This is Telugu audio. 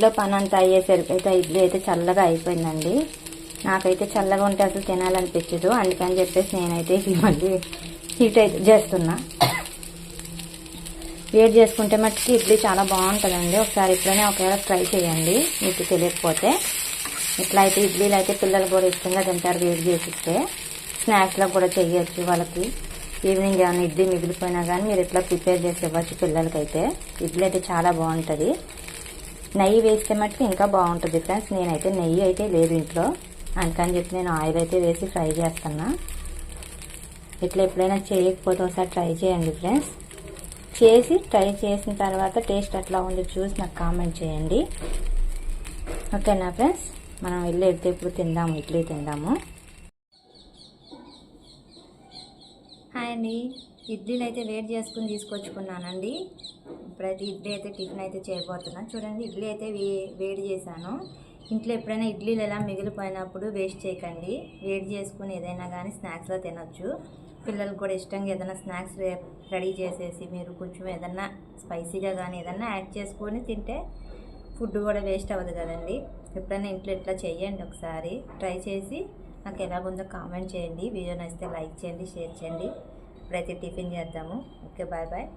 ఇంట్లో పని అంతా అయ్యేసరికి అయితే ఇడ్లీ అయితే చల్లగా అయిపోయిందండి. నాకైతే చల్లగా ఉంటే అసలు తినాలనిపించదు. అందుకని చెప్పేసి నేనైతే ఇది మళ్ళీ హీట్ అయితే చేస్తున్నా. వేడి చేసుకుంటే మట్టుకి ఇడ్లీ చాలా బాగుంటుందండి. ఒకసారి ఎప్పుడైనా ఒకవేళ ట్రై చేయండి మీకు తెలియకపోతే. ఇట్లా అయితే ఇడ్లీలు అయితే పిల్లలు కూడా ఇష్టంగా తింటారు. వేడి చేసిస్తే స్నాక్స్లో కూడా చేయొచ్చు. వాళ్ళకి ఈవినింగ్ ఏమైనా ఇడ్లీ మిగిలిపోయినా కానీ మీరు ఇట్లా ప్రిపేర్ చేసి ఇవ్వచ్చు పిల్లలకైతే. ఇడ్లీ అయితే చాలా బాగుంటుంది. నెయ్యి వేస్తే మట్టుకు ఇంకా బాగుంటుంది ఫ్రెండ్స్. నేనైతే నెయ్యి అయితే లేదు ఇంట్లో, అందుకని చెప్పి నేను ఆయిల్ అయితే వేసి ఫ్రై చేస్తున్నా. ఇట్లా ఎప్పుడైనా చేయకపోతే ఒకసారి ట్రై చేయండి ఫ్రెండ్స్. చేసి ట్రై చేసిన తర్వాత టేస్ట్ ఎట్లా ఉందో చూసి నాకు కామెంట్ చేయండి. ఓకేనా ఫ్రెండ్స్, మనం వెళ్ళి వెళ్తే ఇప్పుడు తిందాము, ఇడ్లీ తిందాము. హాయ్ అండి, ఇడ్లీలు అయితే వేడి చేసుకుని తీసుకొచ్చుకున్నానండి. ఇప్పుడైతే ఇడ్లీ అయితే టిఫిన్ అయితే చేయబోతున్నాను. చూడండి, ఇడ్లీ అయితే వేడి చేశాను. ఇంట్లో ఎప్పుడైనా ఇడ్లీలు ఎలా మిగిలిపోయినప్పుడు వేస్ట్ చేయకండి. వేడి చేసుకుని ఏదైనా కానీ స్నాక్స్లో తినొచ్చు. పిల్లలకు కూడా ఇష్టంగా ఏదైనా స్నాక్స్ రెడీ చేసేసి మీరు కొంచెం ఏదన్నా స్పైసీగా కానీ ఏదన్నా యాడ్ చేసుకొని తింటే ఫుడ్ కూడా వేస్ట్ అవ్వదు కదండి. ఎప్పుడైనా ఇంట్లో ఇట్లా చేయండి, ఒకసారి ట్రై చేసి నాకు ఎలాగుందో కామెంట్ చేయండి. వీడియో నచ్చితే లైక్ చేయండి, షేర్ చేయండి. ఇప్పుడైతే టిఫిన్ చేద్దాము. Okay, bye bye.